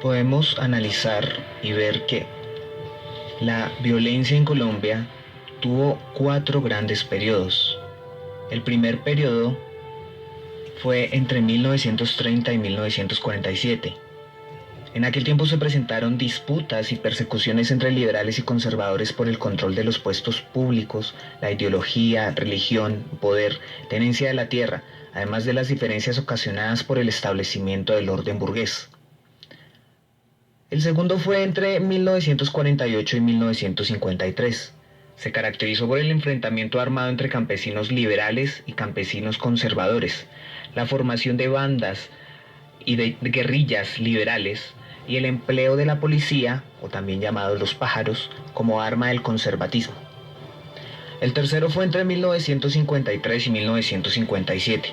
podemos analizar y ver que la violencia en Colombia tuvo 4 grandes periodos. El primer periodo fue entre 1930 y 1947. En aquel tiempo se presentaron disputas y persecuciones entre liberales y conservadores por el control de los puestos públicos, la ideología, religión, poder, tenencia de la tierra, además de las diferencias ocasionadas por el establecimiento del orden burgués. El segundo fue entre 1948 y 1953. Se caracterizó por el enfrentamiento armado entre campesinos liberales y campesinos conservadores, la formación de bandas y de guerrillas liberales y el empleo de la policía, o también llamados los pájaros, como arma del conservatismo. El tercero fue entre 1953 y 1957.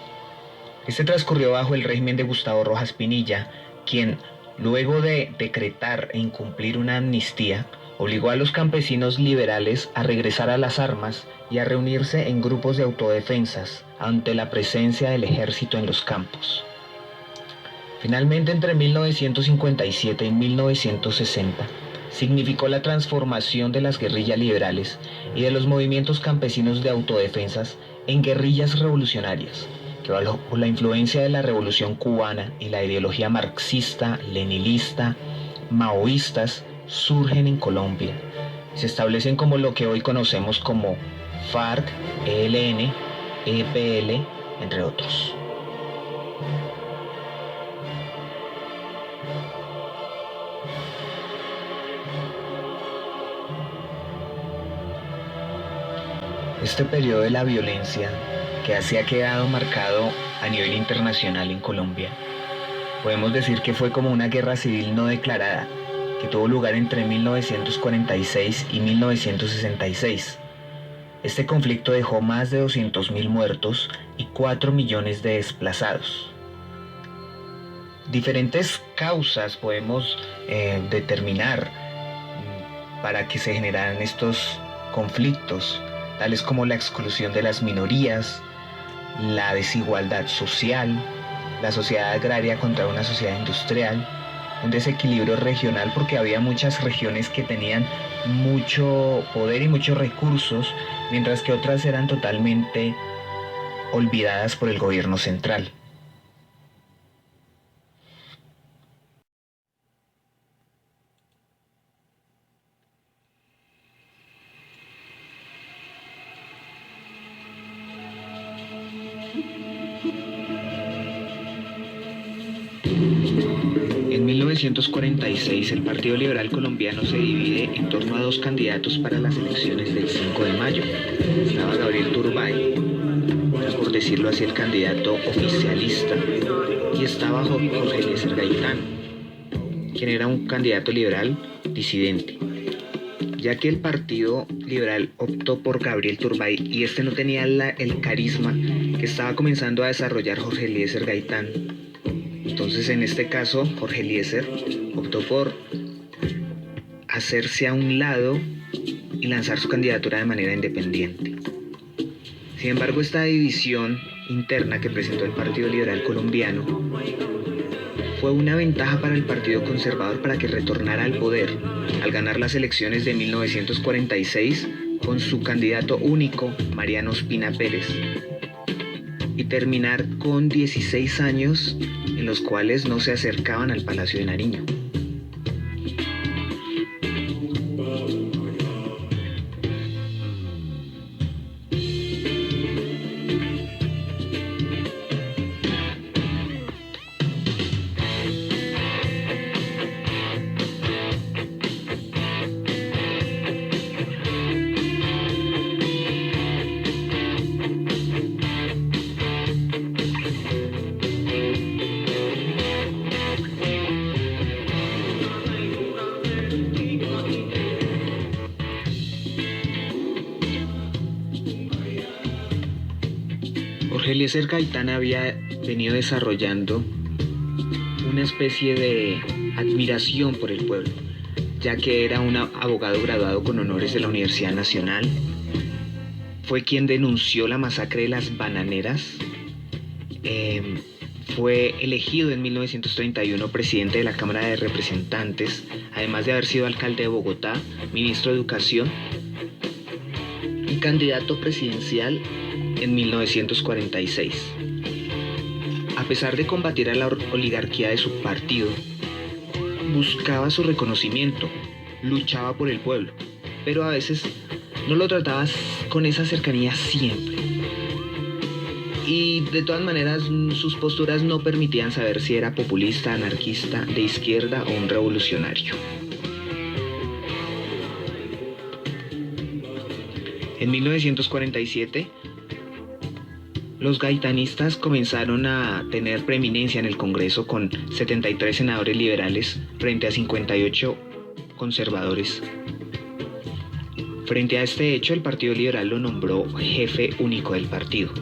Este transcurrió bajo el régimen de Gustavo Rojas Pinilla, quien, luego de decretar e incumplir una amnistía, obligó a los campesinos liberales a regresar a las armas y a reunirse en grupos de autodefensas ante la presencia del ejército en los campos. Finalmente, entre 1957 y 1960, significó la transformación de las guerrillas liberales y de los movimientos campesinos de autodefensas en guerrillas revolucionarias, que bajo la influencia de la Revolución Cubana y la ideología marxista, leninista, maoístas, surgen en Colombia. Se establecen como lo que hoy conocemos como FARC, ELN, EPL, entre otros. Este periodo de la violencia, que así ha quedado marcado a nivel internacional en Colombia, podemos decir que fue como una guerra civil no declarada, que tuvo lugar entre 1946 y 1966. Este conflicto dejó más de 200.000 muertos y 4 millones de desplazados. Diferentes causas podemos determinar para que se generaran estos conflictos, tales como la exclusión de las minorías, la desigualdad social, la sociedad agraria contra una sociedad industrial, un desequilibrio regional porque había muchas regiones que tenían mucho poder y muchos recursos, mientras que otras eran totalmente olvidadas por el gobierno central. En 1946, el Partido Liberal Colombiano se divide en torno a 2 candidatos para las elecciones del 5 de mayo. Estaba Gabriel Turbay, por decirlo así, el candidato oficialista, y estaba Jorge Eliezer Gaitán, quien era un candidato liberal disidente. Ya que el Partido Liberal optó por Gabriel Turbay y este no tenía el carisma que estaba comenzando a desarrollar Jorge Eliezer Gaitán, entonces en este caso Jorge Eliezer optó por hacerse a un lado y lanzar su candidatura de manera independiente. Sin embargo, esta división interna que presentó el Partido Liberal Colombiano fue una ventaja para el Partido Conservador para que retornara al poder al ganar las elecciones de 1946 con su candidato único, Mariano Ospina Pérez, y terminar con 16 años en los cuales no se acercaban al Palacio de Nariño. Jorge Eliezer Gaitán había venido desarrollando una especie de admiración por el pueblo, ya que era un abogado graduado con honores de la Universidad Nacional. Fue quien denunció la masacre de las bananeras. Fue elegido en 1931 presidente de la Cámara de Representantes, además de haber sido alcalde de Bogotá, ministro de Educación y candidato presidencial en 1946. A pesar de combatir a la oligarquía de su partido, buscaba su reconocimiento, luchaba por el pueblo, pero a veces no lo trataba con esa cercanía siempre. Y de todas maneras sus posturas no permitían saber si era populista, anarquista, de izquierda o un revolucionario. En 1947, los gaitanistas comenzaron a tener preeminencia en el Congreso con 73 senadores liberales frente a 58 conservadores. Frente a este hecho, el Partido Liberal lo nombró jefe único del partido.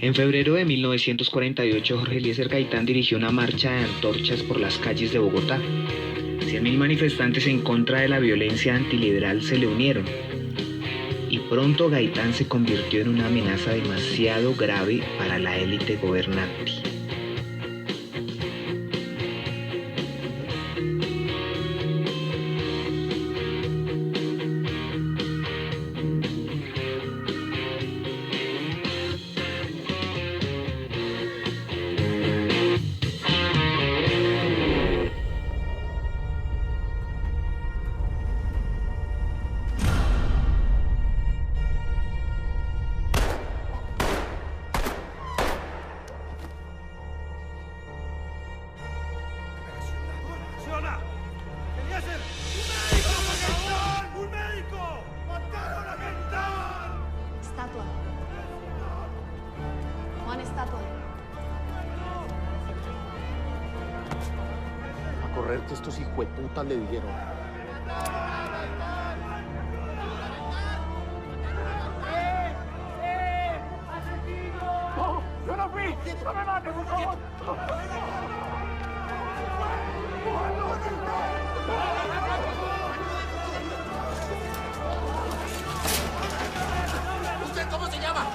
En febrero de 1948, Jorge Eliezer Gaitán dirigió una marcha de antorchas por las calles de Bogotá. 100.000 manifestantes en contra de la violencia antiliberal se le unieron. Y pronto Gaitán se convirtió en una amenaza demasiado grave para la élite gobernante. Correr que estos hijueputas le dieron. ¡No! ¡Yo no fui! ¡No me mates, por favor! ¿Usted cómo se llama?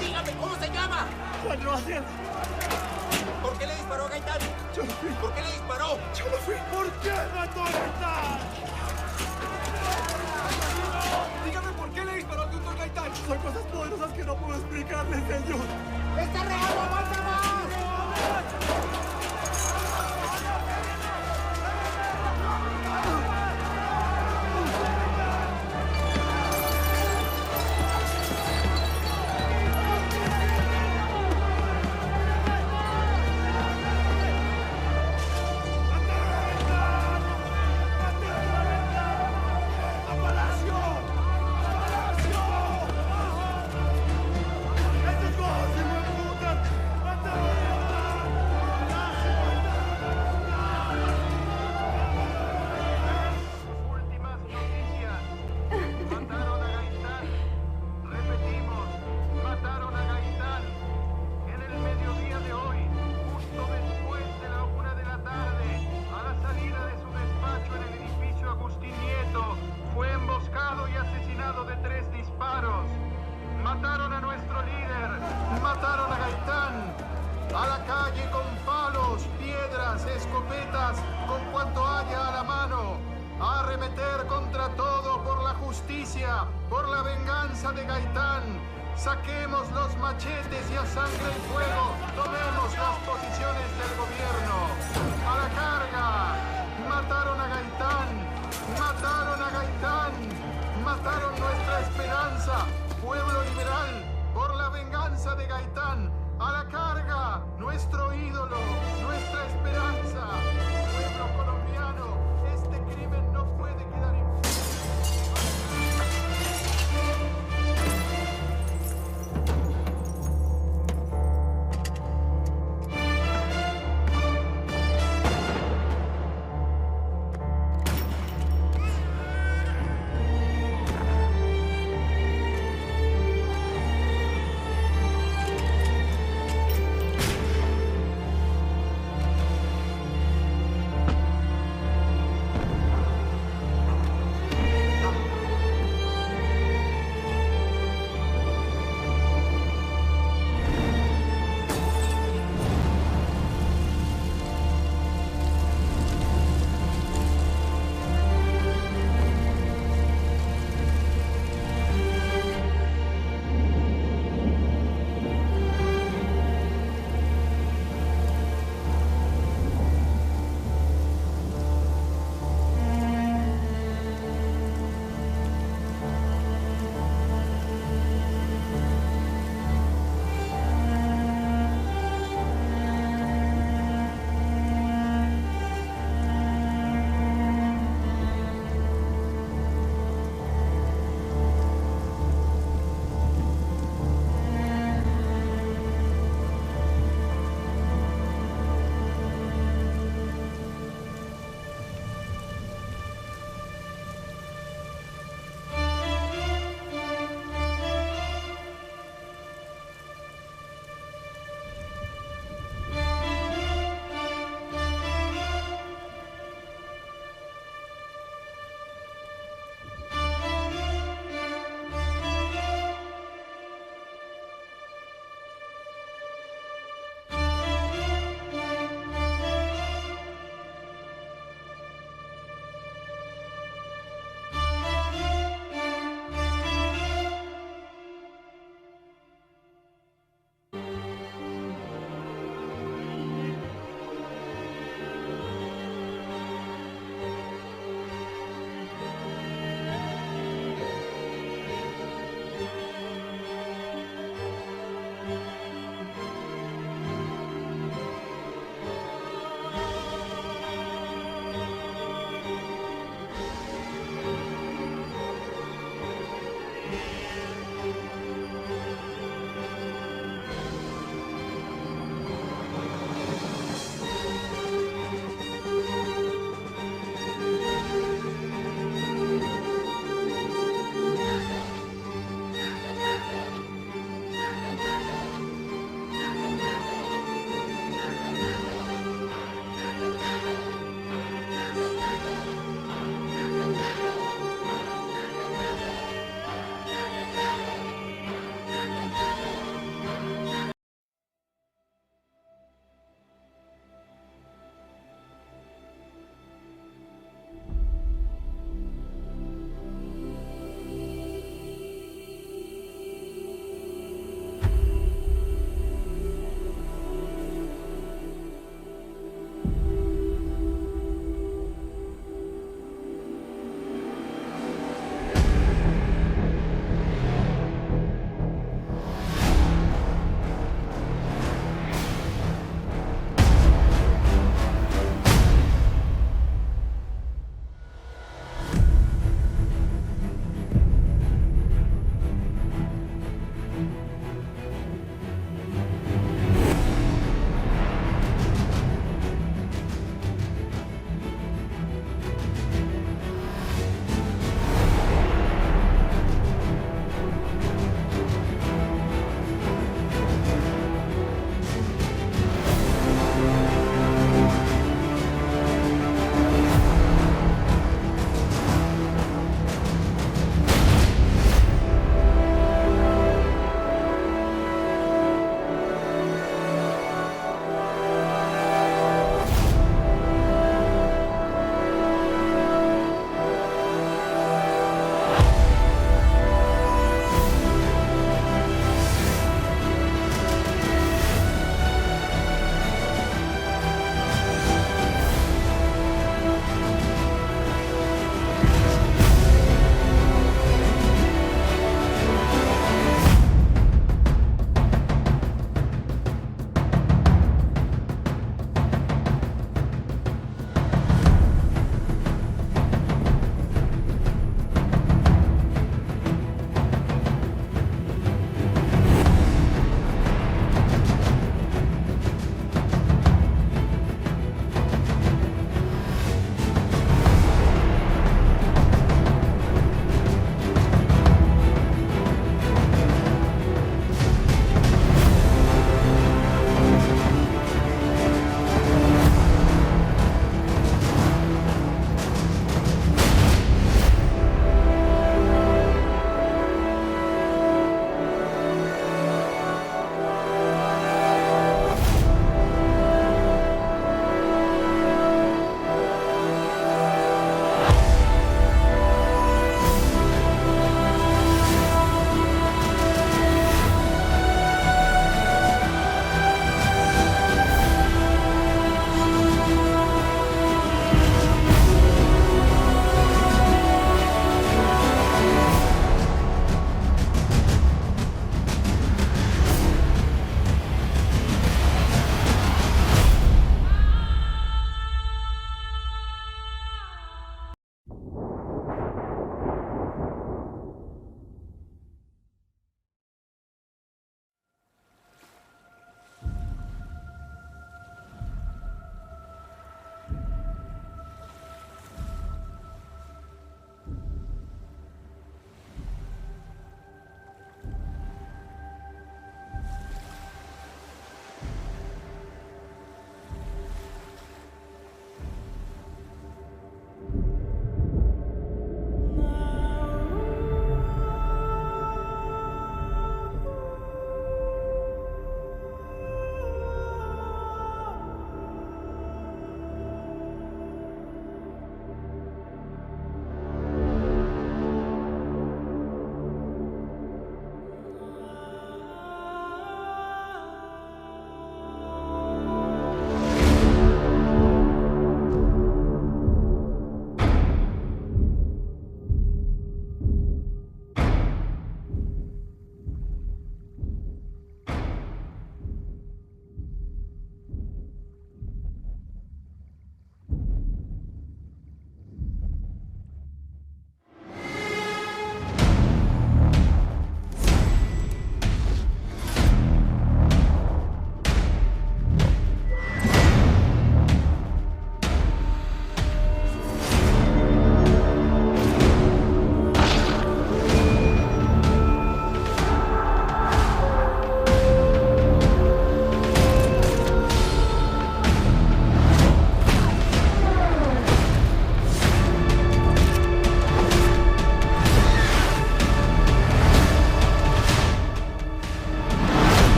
Dígame, ¿cómo se llama? Juan Sebastián. ¿Por qué le disparó a Gaitán? Yo no fui. ¿Por qué le disparó? Yo no fui. ¿Por qué mató a Gaitán? Dígame, ¿por qué le disparó al doctor Gaitán? Son cosas poderosas que no puedo explicarle, señor. ¡Está real, aguanta más! Mataron a nuestro líder, mataron a Gaitán. A la calle con palos, piedras, escopetas, con cuanto haya a la mano. A arremeter contra todo por la justicia, por la venganza de Gaitán. Saquemos los machetes y a sangre y fuego tomemos las posiciones del gobierno. A la carga. Mataron a Gaitán. Mataron a Gaitán. Mataron nuestra esperanza. Pueblo liberal, por la venganza de Gaitán. A la carga, nuestro ídolo, nuestra esperanza. Pueblo colombiano, este crimen no puede quedar impune.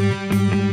Chao.